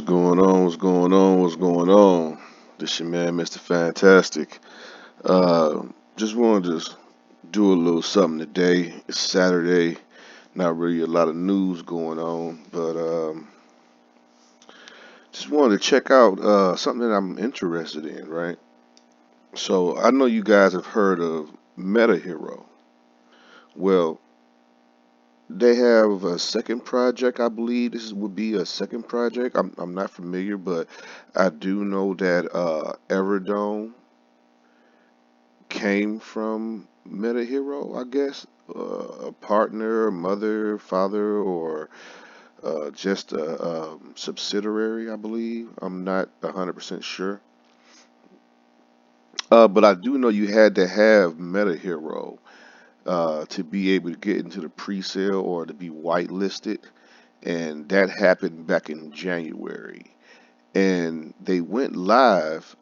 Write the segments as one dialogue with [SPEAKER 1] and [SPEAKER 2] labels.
[SPEAKER 1] going on? What's going on? What's going on? This your man, Mr. Fantastic. Uh, just wanted to do a little something today. It's Saturday. Not really a lot of news going on, but just wanted to check out something that I'm interested in. Right. So I know you guys have heard of Meta Hero. Well, they have a second project. I believe this would be a second project. I'm not familiar, but I do know that EverDome came from Meta Hero, I guess. A partner, mother, father, or just a subsidiary, I believe. I'm not 100% sure. But I do know you had to have Meta Hero to be able to get into the pre-sale or to be whitelisted, and that happened back in January. And they went live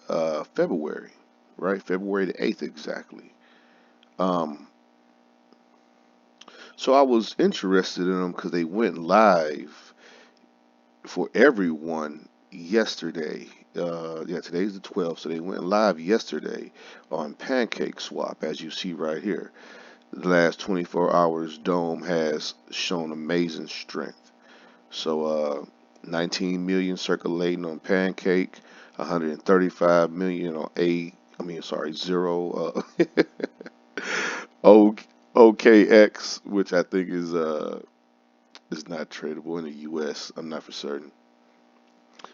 [SPEAKER 1] February, right? February the 8th exactly. Um, So I was interested in them because they went live for everyone yesterday. Yeah, today's the 12th, so they went live yesterday on Pancake Swap, as you see right here. The last 24 hours, Dome has shown amazing strength. So 19 million circulating on Pancake, 135 million on zero O OKX, which I think is not tradable in the U.S. I'm not for certain.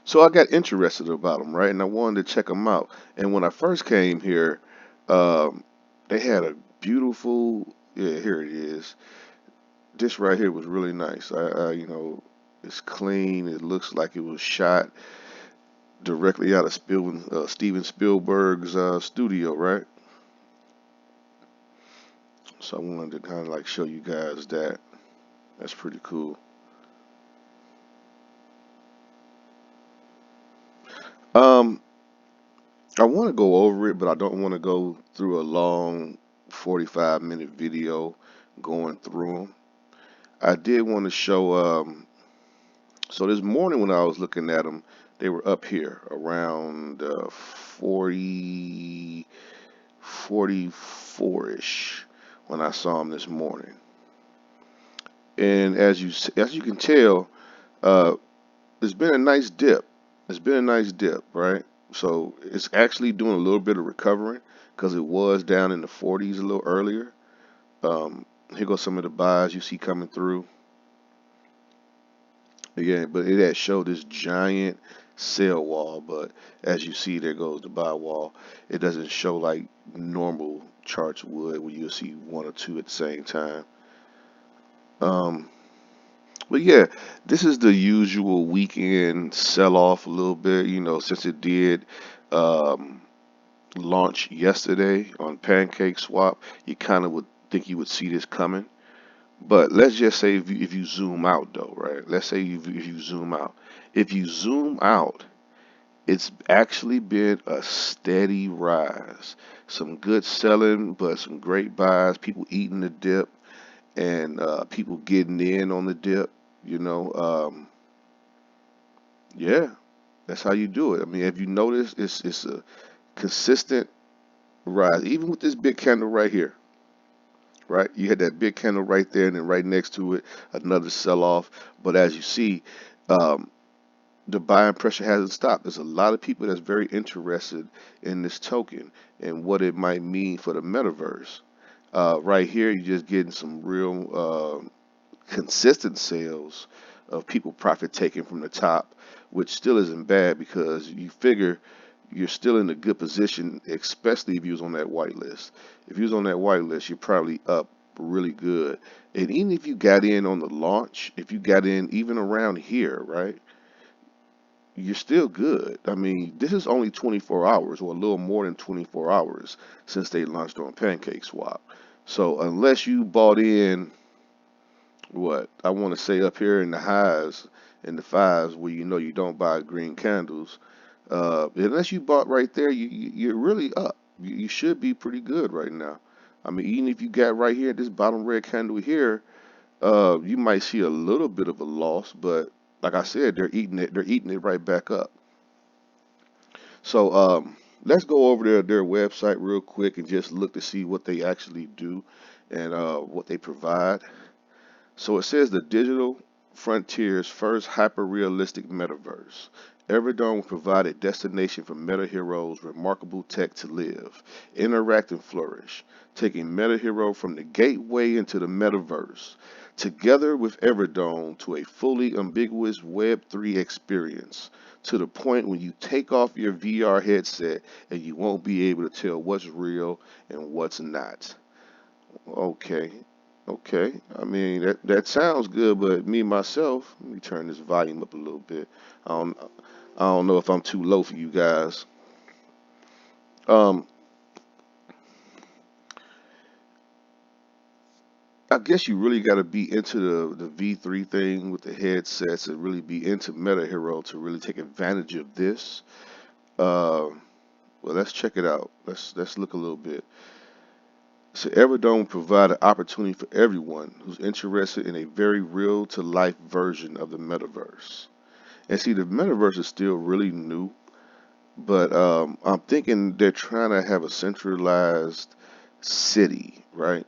[SPEAKER 1] So I got interested about them, right? And I wanted to check them out. And when I first came here, um, they had a beautiful, yeah, here it is. This right here was really nice. It's clean. It looks like it was shot directly out of Steven Spielberg's studio, right? So I wanted to kind of like show you guys that. That's pretty cool. Um, I want to go over it, but I don't want to go through a long 45-minute video going through them. I did want to show, so this morning when I was looking at them, they were up here around 40, 44-ish when I saw them this morning. And as you can tell, uh, it's been a nice dip. It's been a nice dip, right? So it's actually doing a little bit of recovering because it was down in the 40s a little earlier. Here goes some of the buys you see coming through. Again, but it had showed this giant sell wall, but as you see, there goes the buy wall. It doesn't show like normal charts would, where you'll see one or two at the same time. Um, but yeah, this is the usual weekend sell off a little bit, since it did um, launch yesterday on Pancake Swap. You kind of would think you would see this coming. But let's just say if you zoom out though, right? Let's say if you zoom out. If you zoom out, it's actually been a steady rise. Some good selling, but some great buys. People eating the dip and people getting in on the dip. You know, yeah, that's how you do it. I mean, if you notice, it's a consistent rise, even with this big candle right here. Right, you had that big candle right there, and then right next to it, another sell-off. But as you see, um, the buying pressure hasn't stopped. There's a lot of people that's very interested in this token and what it might mean for the metaverse. Right here, you're just getting some real consistent sales of people profit taking from the top, which still isn't bad because you figure you're still in a good position, especially if you was on that white list. If you was on that white list, you're probably up really good. And even if you got in on the launch, if you got in even around here, right, you're still good. I mean, this is only 24 hours or a little more than 24 hours since they launched on Pancake Swap. So unless you bought in what I want to say up here in the highs in the fives where you don't buy green candles, unless you bought right there, you're really up. You should be pretty good right now. I mean, even if you got right here, this bottom red candle here, you might see a little bit of a loss, but like I said, they're eating it. They're eating it right back up. So let's go over their website real quick and just look to see what they actually do and what they provide. So it says the digital frontier's first hyper-realistic metaverse. EverDome will provide a destination for meta heroes, remarkable tech to live, interact and flourish, taking meta hero from the gateway into the metaverse, together with EverDome to a fully ambiguous Web3 experience, to the point when you take off your VR headset and you won't be able to tell what's real and what's not. Okay. Okay. I mean that sounds good, but me myself, let me turn this volume up a little bit. I don't I don't know if I'm too low for you guys. Um, I guess you really got to be into the V3 thing with the headsets and really be into Meta Hero to really take advantage of this. Uh, well, let's check it out. Let's look a little bit. So Everdome provide an opportunity for everyone who's interested in a very real to life version of the metaverse. And see, the metaverse is still really new, but I'm thinking they're trying to have a centralized city, right?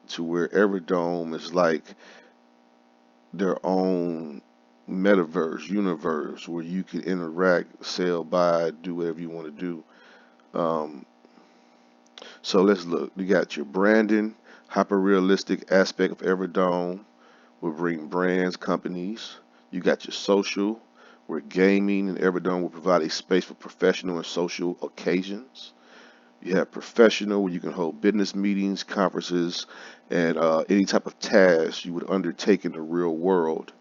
[SPEAKER 1] To where Everdome is like their own metaverse, universe, where you can interact, sell, buy, do whatever you want to do. Um, so let's look. You got your branding, hyper realistic aspect of Everdome will bring brands, companies. You got your social, where gaming and Everdome will provide a space for professional and social occasions. You have professional, where you can hold business meetings, conferences, and any type of task you would undertake in the real world.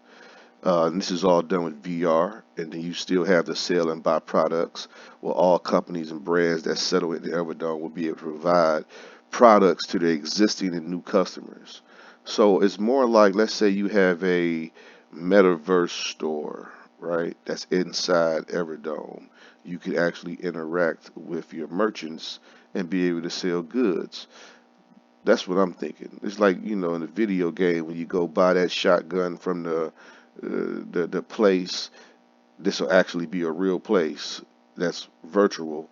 [SPEAKER 1] And this is all done with VR, and then you still have the sell and buy products. Well, all companies and brands that settle in the Everdome will be able to provide products to their existing and new customers. So it's more like, let's say you have a metaverse store, right? That's inside Everdome. You could actually interact with your merchants and be able to sell goods. That's what I'm thinking. It's like, in the video game when you go buy that shotgun from the place. This will actually be a real place that's virtual,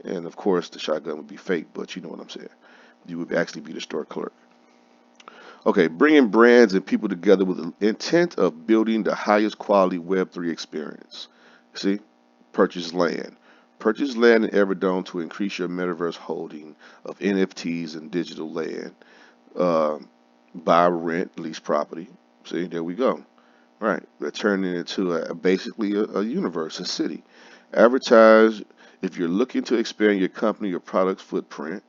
[SPEAKER 1] and of course the shotgun would be fake, but you know what I'm saying. You would actually be the store clerk. Okay, bringing brands and people together with the intent of building the highest quality Web3 experience. See, purchase land. Purchase land in Everdome to increase your metaverse holding of NFTs and digital land. Uh, Buy, rent, lease property. See, there we go. Right. They're turning it into basically a universe, a city. Advertise if you're looking to expand your company or product footprint.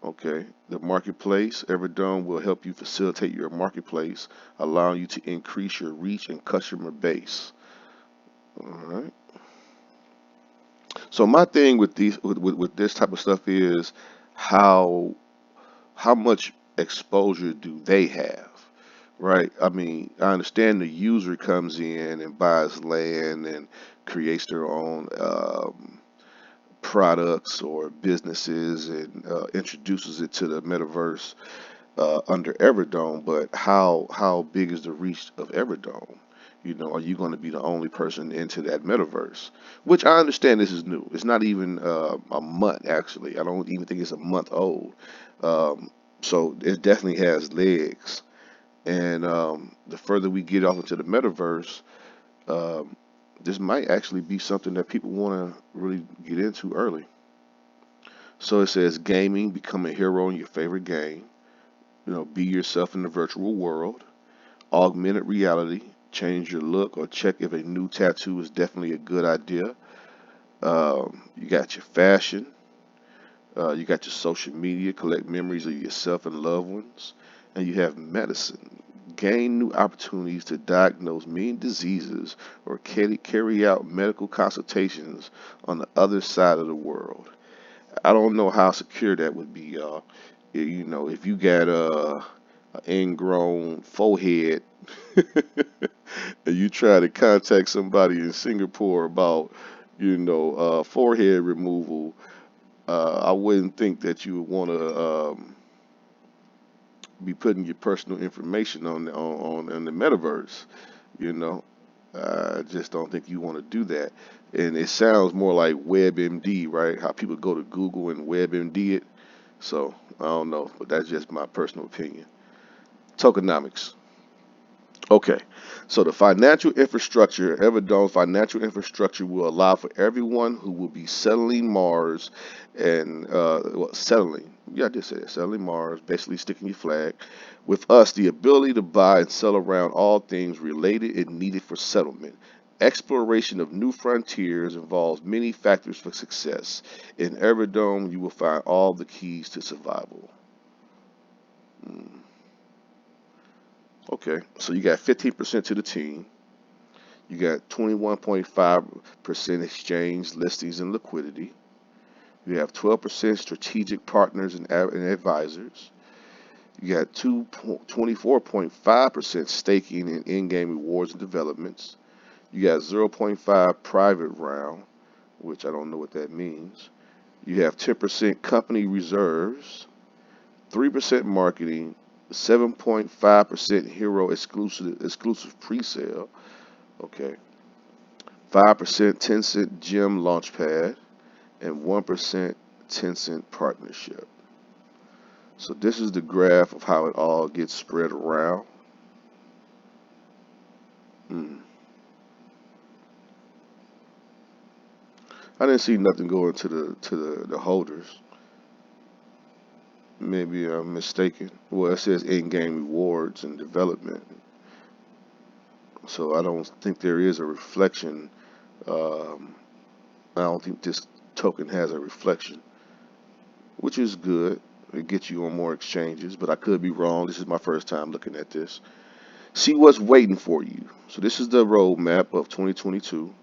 [SPEAKER 1] Okay. The marketplace, Everdome will help you facilitate your marketplace, allowing you to increase your reach and customer base. All right. So my thing with these with this type of stuff is how how much exposure do they have? Right. I mean, I understand the user comes in and buys land and creates their own products or businesses and introduces it to the metaverse under Everdome. But how big is the reach of Everdome? Are you going to be the only person into that metaverse? Which I understand this is new. It's not even a month actually. I don't even think it's a month old. Um, so it definitely has legs. And the further we get off into the metaverse, um, this might actually be something that people want to really get into early. So it says gaming, become a hero in your favorite game. Be yourself in the virtual world. Augmented reality, change your look or check if a new tattoo is definitely a good idea. You got your fashion. You got your social media, collect memories of yourself and loved ones. And you have medicine. Gain new opportunities to diagnose many diseases or carry out medical consultations on the other side of the world. I don't know how secure that would be, y'all. If you got an ingrown forehead and you try to contact somebody in Singapore about, forehead removal, I wouldn't think that you would want to be putting your personal information on the metaverse. You know, I just don't think you want to do that. And it sounds more like WebMD, right? How people go to Google and WebMD it. So I don't know, but that's just my personal opinion. Tokenomics. Okay, so the financial infrastructure, EverDome financial infrastructure will allow for everyone who will be settling Mars and well, settling. Yeah, I did say that. Settling Mars, basically sticking your flag. With us, the ability to buy and sell around all things related and needed for settlement. Exploration of new frontiers involves many factors for success. In EverDome, you will find all the keys to survival. Mm, okay, so you got 15% to the team. You got 21.5% exchange listings and liquidity. You have 12% strategic partners and advisors. You got 24.5% staking in in-game rewards and developments. You got zero point 0.5 private round, which I don't know what that means. You have 10% company reserves, 3% marketing, 7.5% hero exclusive pre-sale. Okay. 5% Tencent Gem Launchpad, and 1% Tencent Partnership. So this is the graph of how it all gets spread around. Mm. I didn't see nothing going to the holders. Maybe I'm mistaken. Well, it says in-game rewards and development, so I don't think there is a reflection. Um, I don't think this token has a reflection, which is good. It gets you on more exchanges, but I could be wrong. This is my first time looking at this. See what's waiting for you. So this is the roadmap of 2022.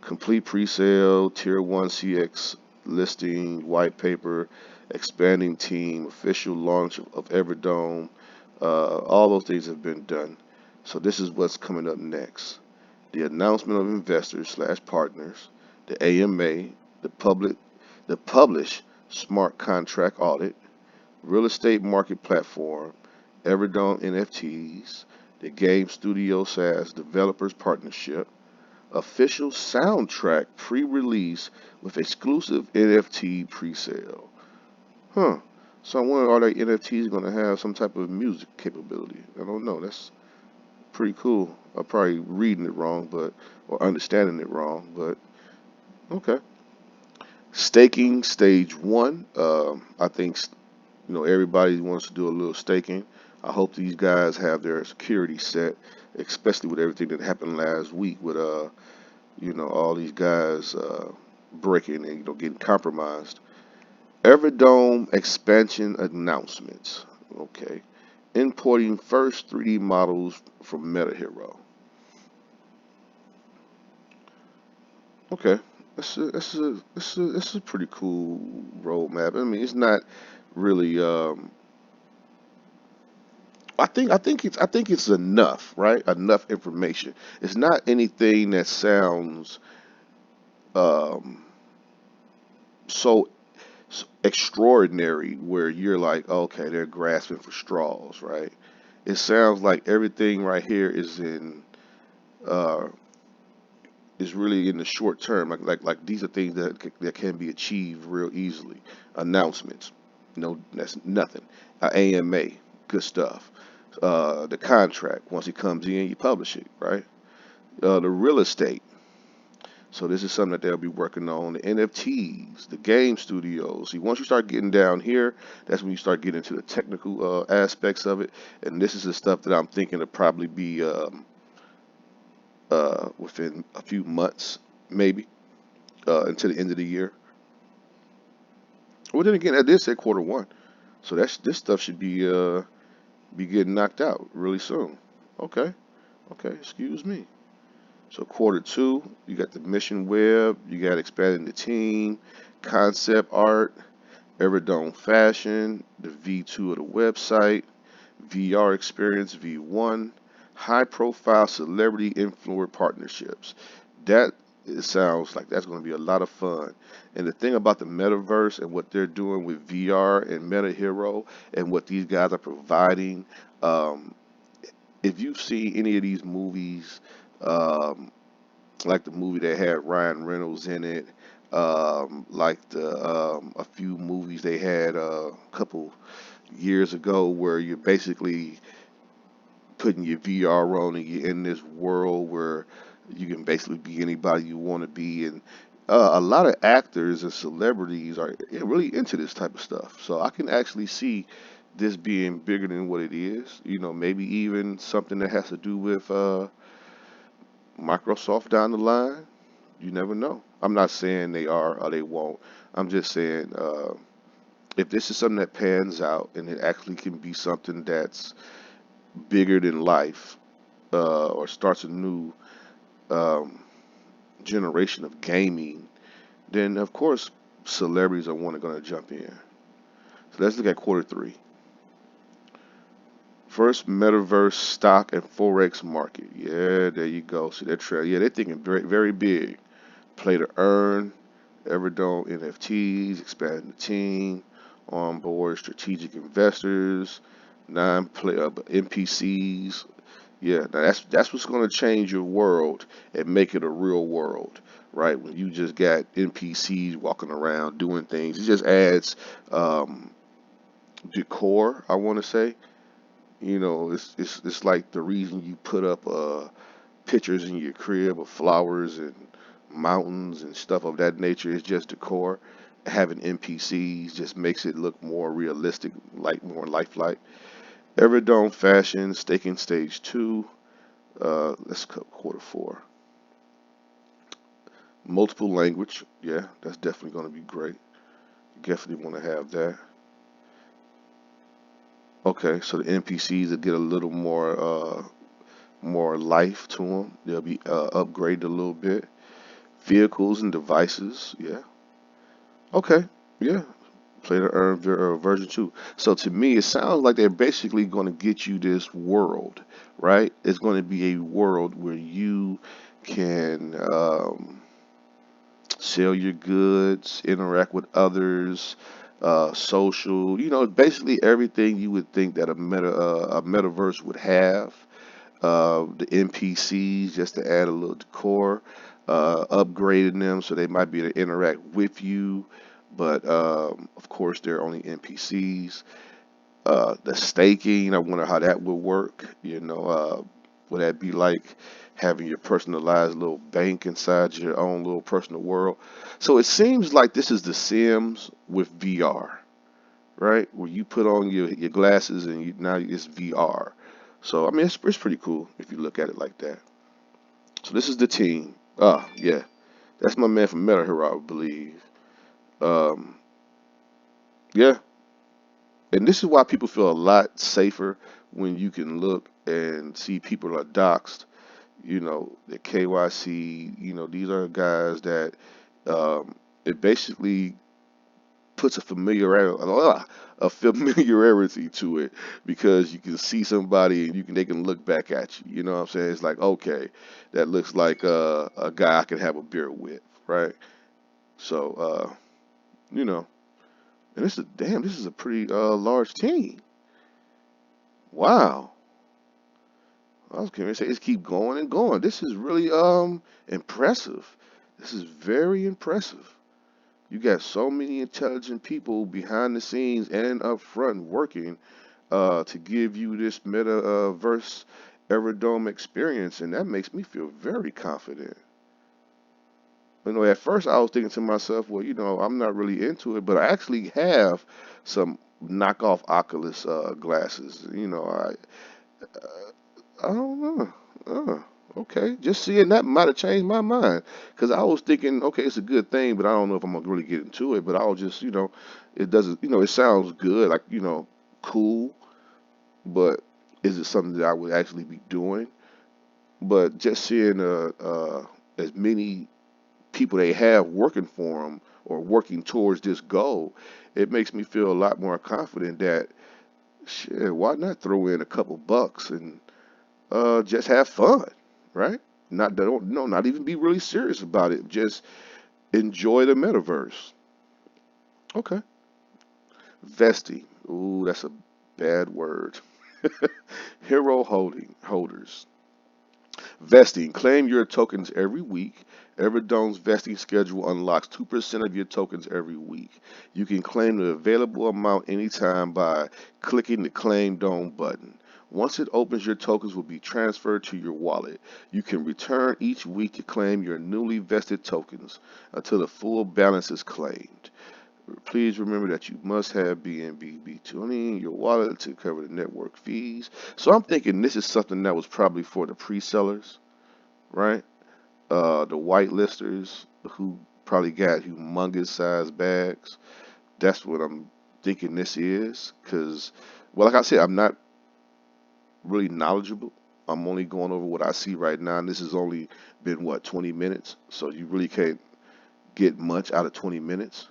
[SPEAKER 1] Complete pre-sale, Tier 1 CX listing, white paper, expanding team, official launch of EverDome. All those things have been done. So this is what's coming up next. The announcement of investors slash partners, the AMA, the public, the publish smart contract audit, real estate market platform, EverDome NFTs, the Game Studio SaaS Developers Partnership, official soundtrack pre-release with exclusive NFT pre-sale. Huh. So I wonder are the NFTs going to have some type of music capability? I don't know. That's pretty cool. I'm probably reading it wrong, but or understanding it wrong, but okay. Staking stage one. I think everybody wants to do a little staking. I hope these guys have their security set, especially with everything that happened last week with all these guys breaking and getting compromised. EverDome expansion announcements. Okay, importing first 3D models from MetaHero. Okay, that's a pretty cool roadmap. I mean, it's not really. I think it's enough, right? Enough information. It's not anything that sounds um, so extraordinary where you're like, okay, they're grasping for straws, right? It sounds like everything right here uh, is really in the short term. Like these are things that can be achieved real easily. Announcements, no, that's nothing. AMA, good stuff. The contract, once it comes in, you publish it, right? The real estate. So this is something that they'll be working on. The NFTs, the game studios. See, once you start getting down here, that's when you start getting into the technical aspects of it. And this is the stuff that I'm thinking to probably be within a few months, maybe, until the end of the year. Well, then again, that did say quarter one, so this stuff should be getting knocked out really soon. Okay, okay, excuse me. So quarter two, you got the mission web, you got expanding the team, concept art, Everdome fashion, the V2 of the website, VR experience V1, high profile celebrity influencer partnerships. That it sounds like that's going to be a lot of fun. And the thing about the metaverse and what they're doing with VR and Meta Hero and what these guys are providing, um, if you see any of these movies Um, like the movie that had Ryan Reynolds in it. Like a few movies they had a couple years ago where you're basically putting your VR on and you're in this world where you can basically be anybody you want to be. And a lot of actors and celebrities are really into this type of stuff. So I can actually see this being bigger than what it is. Maybe even something that has to do with Microsoft down the line. You never know. I'm not saying they are or they won't. I'm just saying if this is something that pans out and it actually can be something that's bigger than life, or starts a new um, generation of gaming, then of course celebrities are one going to jump in. So let's look at quarter three. First, metaverse stock and forex market. Yeah, there you go. See that trail. Yeah, they're thinking very, very big. Play to earn, EverDome NFTs, expand the team, onboard strategic investors, non-play NPCs. Yeah, now that's what's going to change your world and make it a real world, right? When you just got NPCs walking around doing things, it just adds um, decor. I want to say, it's like the reason you put up pictures in your crib of flowers and mountains and stuff of that nature is just decor. Having NPCs just makes it look more realistic, like more lifelike. Everdome fashion, staking stage two. Let's cut quarter four. Multiple language, yeah, that's definitely going to be great. Definitely want to have that. Okay, so the NPCs will get a little more life to them. They'll be upgraded a little bit. Vehicles and devices, yeah. Okay, yeah. Play to earn version two. So to me, it sounds like they're basically going to get you this world, right? It's going to be a world where you can sell your goods, interact with others, social. Basically everything you would think that a metaverse would have. The NPCs just to add a little decor, upgrading them so they might be able to interact with you, but of course they're only NPCs. The staking, I wonder how that would work. Would that be like having your personalized little bank inside your own little personal world? So it seems like this is The Sims with VR, right? Where you put on your glasses and now it's VR. So I mean, it's pretty cool if you look at it like that. So this is the team. Yeah, that's my man from Meta Hero, I believe. Um, yeah, and this is why people feel a lot safer when you can look and see people are doxxed. The KYC. These are guys that it basically puts a familiarity to it because you can see somebody and they can look back at you. You know what I'm saying? It's like, okay, that looks like a guy I can have a beer with, right? So you know, and this is a pretty large team. Wow. I was going to say just keep going and going. This is really impressive. This is very impressive. You got so many intelligent people behind the scenes and up front working to give you this metaverse Everdome experience, and that makes me feel very confident. At first I was thinking to myself, well, I'm not really into it, but I actually have some knockoff Oculus glasses. I don't know. Okay, just seeing that might have changed my mind because I was thinking, okay, it's a good thing, but I don't know if I'm gonna really get into it. But I'll just, it doesn't, it sounds good, like cool, but is it something that I would actually be doing? But just seeing as many people they have working for them or working towards this goal, it makes me feel a lot more confident that shit, why not throw in a couple bucks and just have fun, right? Not don't no, not even be really serious about it. Just enjoy the metaverse. Okay, vesting. Ooh, that's a bad word. Hero holders. Vesting. Claim your tokens every week. EverDome's vesting schedule unlocks 2% of your tokens every week. You can claim the available amount anytime by clicking the Claim Dome button. Once it opens, your tokens will be transferred to your wallet. You can return each week to claim your newly vested tokens until the full balance is claimed. Please remember that you must have BNB B20 in your wallet to cover the network fees. So I'm thinking this is something that was probably for the pre-sellers, right? The whitelisters who probably got humongous size bags. That's what I'm thinking this is. Because, well, like I said, I'm not really knowledgeable. I'm only going over what I see right now, and this has only been, what, 20 minutes? So you really can't get much out of 20 minutes.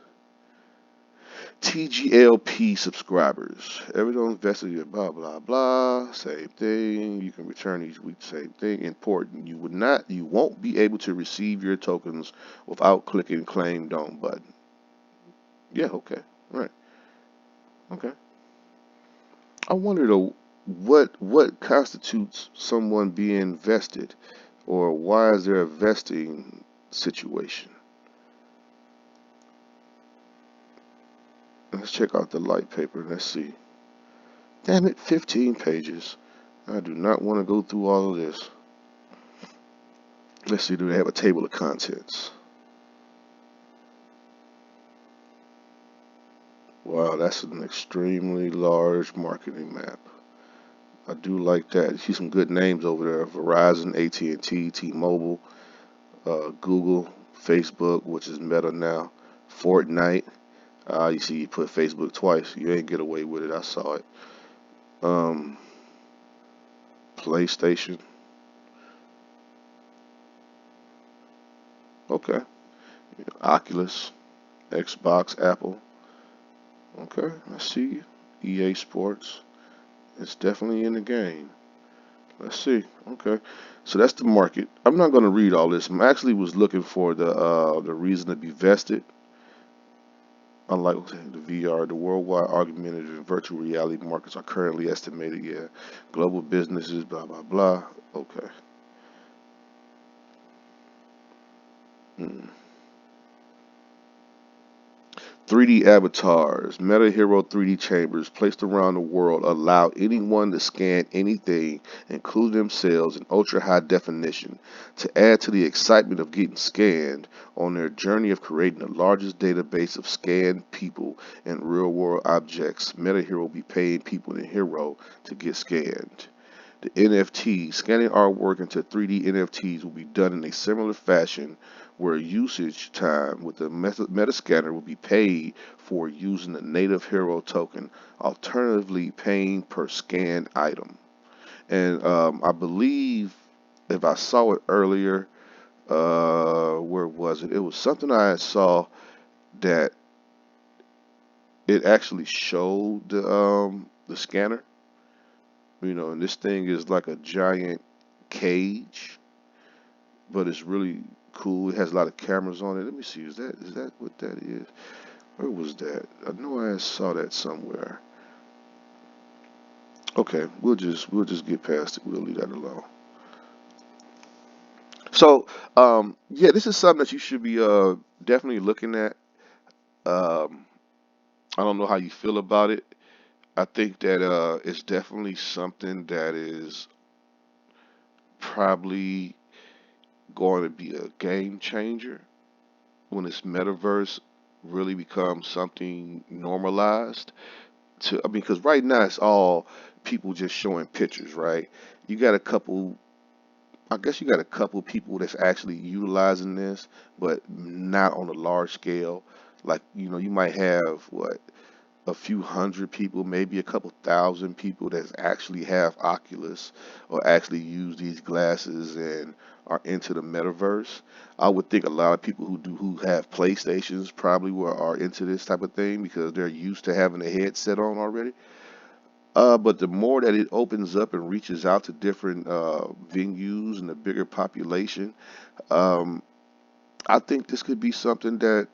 [SPEAKER 1] TGLP subscribers. Everyone invested in blah blah blah. Same thing. You can return each week. Same thing. Important. You won't be able to receive your tokens without clicking Claim Dome button. Yeah. Okay. Right. Okay. I wonder though, what constitutes someone being vested, or why is there a vesting situation? Let's check out the light paper. Let's see. Damn it, 15 pages. I do not want to go through all of this. Let's see, do they have a table of contents? Wow, that's an extremely large marketing map. I do like that. You see some good names over there. Verizon, AT&T, T-Mobile, Google, Facebook, which is Meta now, Fortnite. You see you put Facebook twice. You ain't get away with it. I saw it. Um, PlayStation. Okay. Oculus, Xbox, Apple. Okay, I see you. EA Sports. It's definitely in the game. Let's see. Okay, so that's the market. I'm not going to read all this. I actually was looking for the reason to be vested. Unlike the VR, the worldwide augmented and virtual reality markets are currently estimated. Yeah, global businesses. Blah blah blah. Okay. Hmm. 3D avatars, Meta Hero 3D chambers placed around the world allow anyone to scan anything, including themselves, in ultra high definition. To add to the excitement of getting scanned on their journey of creating the largest database of scanned people and real world objects, Meta Hero will be paying people in Hero to get scanned. The NFT, scanning artwork into 3D NFTs will be done in a similar fashion where usage time with the Metascanner will be paid for using the native hero token, alternatively paying per scanned item. And I believe if I saw it earlier, where was it? It was something I saw that it actually showed the scanner, and this thing is like a giant cage, but it's really cool. It has a lot of cameras on it. Let me see. Is that what that is? Where was that? I know I saw that somewhere. Okay, we'll just get past it. We'll leave that alone. So, yeah, this is something that you should be definitely looking at. Um, I don't know how you feel about it. I think that it's definitely something that is probably going to be a game changer when this metaverse really becomes something normalized. I mean, because right now it's all people just showing pictures, right? You got a couple, I guess you got a couple people that's actually utilizing this, but not on a large scale. Like, you might have what, a few hundred people, maybe a couple thousand people that actually have Oculus or actually use these glasses and are into the metaverse. I would think a lot of people who have PlayStations probably are into this type of thing because they're used to having a headset on already. But the more that it opens up and reaches out to different venues and a bigger population, um, I think this could be something that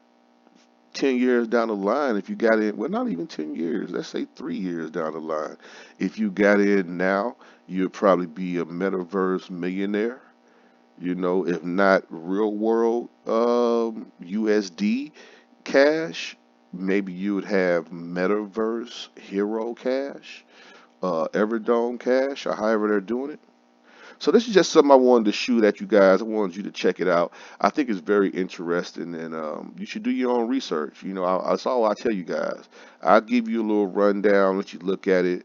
[SPEAKER 1] 10 years down the line, if you got in, well, not even 10 years, let's say 3 years down the line, if you got in now, you'd probably be a metaverse millionaire. You know, if not real world USD Cash, maybe you would have Metaverse Hero Cash, EverDome Cash, or however they're doing it. So this is just something I wanted to shoot at you guys. I wanted you to check it out. I think it's very interesting, and you should do your own research. You know, that's all I tell you guys. I'll give you a little rundown, let you look at it.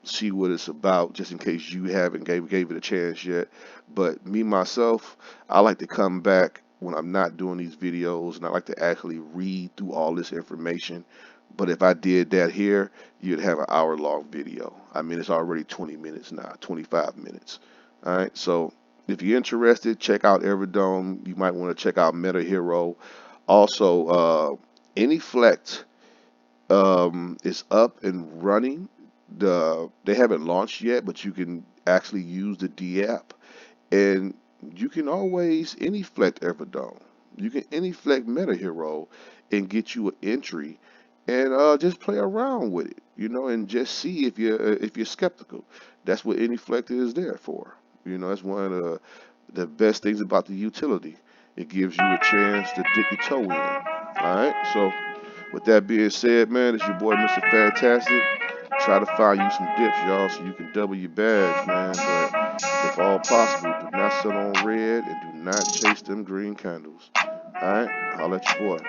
[SPEAKER 1] See what it's about, just in case you haven't gave it a chance yet. But me myself, I like to come back when I'm not doing these videos, and I like to actually read through all this information. But if I did that here, you'd have an hour-long video. I mean, it's already 20 minutes now, 25 minutes. All right, so if you're interested, check out EverDome. You might want to check out Meta Hero. Also, AnyFlect is up and running. They haven't launched yet, but you can actually use the D app, and you can always Anyflect Everdome. You can Anyflect Meta Hero and get you an entry, and just play around with it, you know, and just see if you're skeptical. That's what Anyflect is there for. You know, that's one of the best things about the utility. It gives you a chance to dip your toe in. All right, so. With that being said, man, it's your boy Mr. Fantastic. Try to find you some dips, y'all, so you can double your bags, man. But if all possible, do not sell on red and do not chase them green candles. All right, holla at your boy.